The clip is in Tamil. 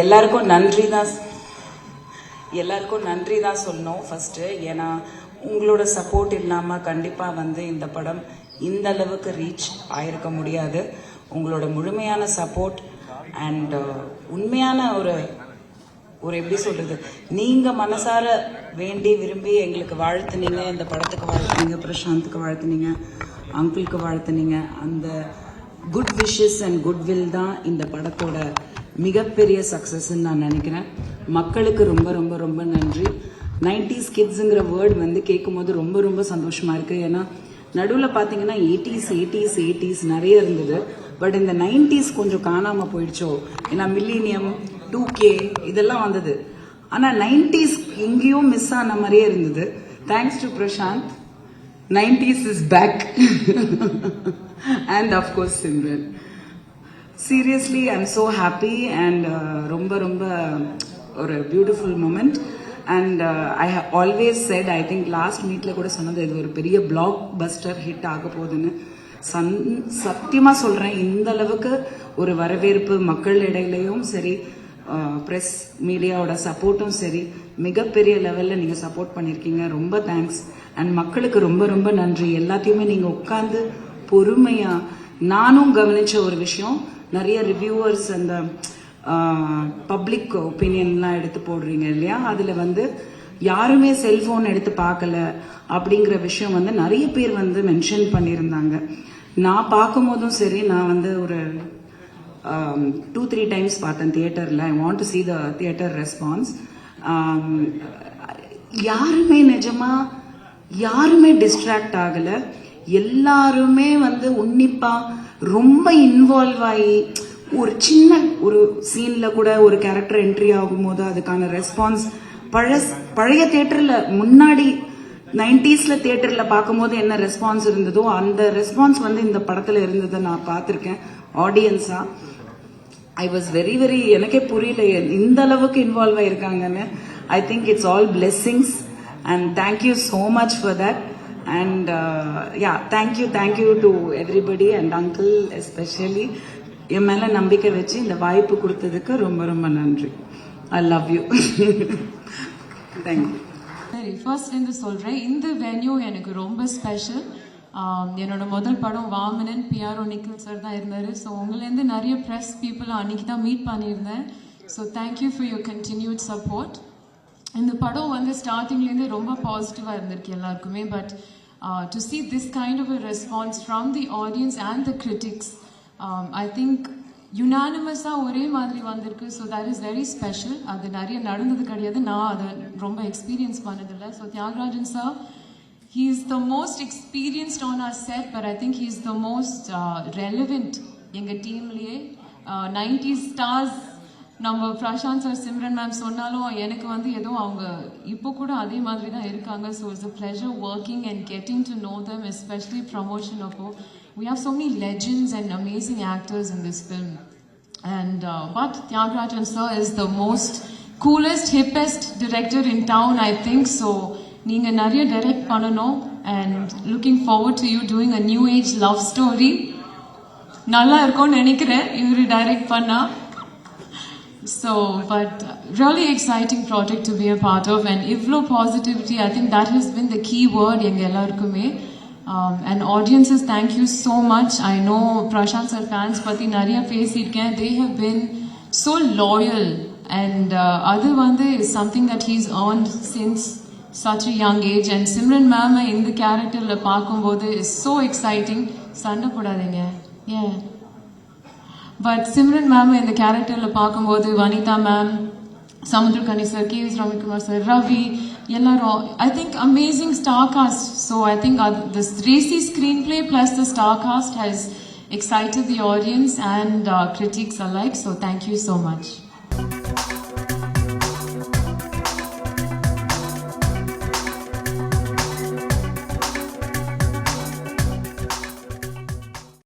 எல்லாருக்கும் நன்றி தான் சொல்லணும் ஃபஸ்ட்டு. ஏன்னா உங்களோட சப்போர்ட் இல்லாமல் கண்டிப்பாக வந்து இந்த படம் இந்த அளவுக்கு ரீச் ஆயிருக்க முடியாது. உங்களோட முழுமையான சப்போர்ட் அண்ட் உண்மையான ஒரு எப்படி சொல்கிறது, நீங்கள் மனசார வேண்டி விரும்பி எங்களுக்கு வாழ்த்துனீங்க, இந்த படத்துக்கு வாழ்த்துனீங்க, பிரசாந்துக்கு வாழ்த்துனீங்க, அங்கிளுக்கு வாழ்த்துனீங்க. அந்த குட் விஷஸ் அண்ட் குட்வில் தான் இந்த படத்தோட மிகப்பெரிய சக்ஸஸ்ன்னு நான் நினைக்கிறேன். மக்களுக்கு ரொம்ப ரொம்ப ரொம்ப நன்றி. 90s கிட்ஸுங்கிற வேர்டு வந்து கேட்கும் போது ரொம்ப ரொம்ப சந்தோஷமாக இருக்குது. ஏன்னா நடுவில் பார்த்தீங்கன்னா 80s நிறைய இருந்தது. பட் இந்த 90s கொஞ்சம் காணாமல் போயிடுச்சோ. ஏன்னா மில்லினியம் 2K இதெல்லாம் வந்தது. ஆனால் 90s எங்கேயோ மிஸ் ஆன மாதிரியே இருந்தது. Thanks to Prashanth, 90s is back. And of course Simran. Seriously I am so happy and ரொம்ப ரொம்ப ஒரு beautiful moment. And I have always said, I think last மீட்டில் கூட சொன்னது, இது ஒரு பெரிய பிளாக் பஸ்டர் ஹிட் ஆக போகுதுன்னு. சத்தியமாக சொல்கிறேன், இந்த அளவுக்கு ஒரு வரவேற்பு மக்கள் இடையிலையும் சரி, ப்ரெஸ் மீடியாவோட சப்போர்ட்டும் சரி, மிகப்பெரிய லெவலில் நீங்கள் சப்போர்ட் பண்ணியிருக்கீங்க. ரொம்ப தேங்க்ஸ். அண்ட் மக்களுக்கு ரொம்ப ரொம்ப நன்றி. எல்லாத்தையுமே நீங்கள் உட்காந்து பொறுமையாக, நானும் கவனித்த ஒரு விஷயம், நிறைய ரிவ்யூவர்ஸ் அந்த பப்ளிக் ஒப்பீனியன்லாம் எடுத்து போடுறீங்க இல்லையா, அதில் வந்து யாருமே செல்ஃபோன் எடுத்து பார்க்கல அப்படிங்கிற விஷயம் வந்து நிறைய பேர் வந்து மென்ஷன் பண்ணியிருந்தாங்க. நான் பார்க்கும் போதும் சரி, நான் வந்து ஒரு 2-3 டைம்ஸ் பார்த்தேன் தியேட்டரில். I want to see the theatre response. யாருமே டிஸ்ட்ராக்ட் ஆகலை. எல்லாருமே வந்து உன்னிப்பாக ரொம்ப இன்வால்வ் ஆகி, ஒரு சின்ன ஒரு சீனில் கூட ஒரு கேரக்டர் என்ட்ரி ஆகும்போது அதுக்கான ரெஸ்பான்ஸ் பழைய தியேட்டரில் முன்னாடி 90s தியேட்டரில் பார்க்கும்போது என்ன ரெஸ்பான்ஸ் இருந்ததோ அந்த ரெஸ்பான்ஸ் வந்து இந்த படத்தில் இருந்ததை நான் பார்த்துருக்கேன் ஆடியன்ஸாக. ஐ வாஸ் வெரி வெரி, எனக்கே புரியல இந்த அளவுக்கு இன்வால்வ் ஆகிருக்காங்கன்னு. I think it's all blessings and thank you so much for that. And yeah, thank you to everybody and uncle especially என் மேலே நம்பிக்கை வச்சு இந்த வாய்ப்பு கொடுத்ததுக்கு ரொம்ப ரொம்ப நன்றி. I love you. தேங்க்யூ. சரி, ஃபர்ஸ்ட்லேருந்து சொல்கிறேன், இந்த வென்யூ எனக்கு ரொம்ப ஸ்பெஷல். என்னோட முதல் படம் வாமனன், பிஆர்ஓ நிக்கில் சார் தான் இருந்தார். ஸோ உங்களேருந்து நிறைய ப்ரெஸ் பீப்புளை அன்றைக்கி தான் மீட் பண்ணியிருந்தேன். So thank you for your continued support. இந்த படம் வந்து ஸ்டார்டிங்லேருந்து ரொம்ப பாசிட்டிவாக இருந்திருக்கு எல்லாருக்குமே. But to see this kind of a response from the audience and the critics, I think யுனானிமஸாக ஒரே மாதிரி வந்திருக்கு. So that is very special. அது நிறைய நடந்தது கிடையாது, நான் அதை ரொம்ப எக்ஸ்பீரியன்ஸ் பண்ணதில்லை. So Thiagarajan sir, he is the most experienced on our set, but I think he is the most relevant எங்கள் டீம்லேயே. 90s ஸ்டார்ஸ் நம்ம பிரசாந்த் சார், சிம்ரன் மேம் சொன்னாலும் எனக்கு வந்து ஏதோ அவங்க இப்போ கூட அதே மாதிரி தான் இருக்காங்க. So it's a pleasure working and getting to know them, especially promotion அப்போ. We have so many legends and amazing actors in this film. And but Tyagarajan sir is the most coolest, hippest director in town, I think. So நீங்க நிறைய டைரக்ட் பண்ணணும் and looking forward to you doing a new age love story. நல்லா இருக்கும்னு நினைக்கிறேன் இவரு டைரக்ட் பண்ணா. So but really exciting project to be a part of, and ivlo positivity, I think that has been the key word எங்க எல்லாருக்குமே. And audiences, thank you so much. I know Prashant sir fans பத்தி நிறைய பேசியிருக்கேன். They have been so loyal, and அது வந்து is something that he's earned since such a young age. And Simran ma'am இந்த கேரக்டர்ல பார்க்கும்போது is so exciting. சண்டை போடாதீங்க. Yeah. பட் சிம்ரன் மேம் இந்த கேரக்டரில் பார்க்கும்போது Vanitha ma'am, Samuthirakani sir, KVS Ravikumar sir, Ravi, எல்லாரும், I think amazing star cast. So I think this racy screenplay plus the star cast has excited the audience and critics alike. So thank you so much.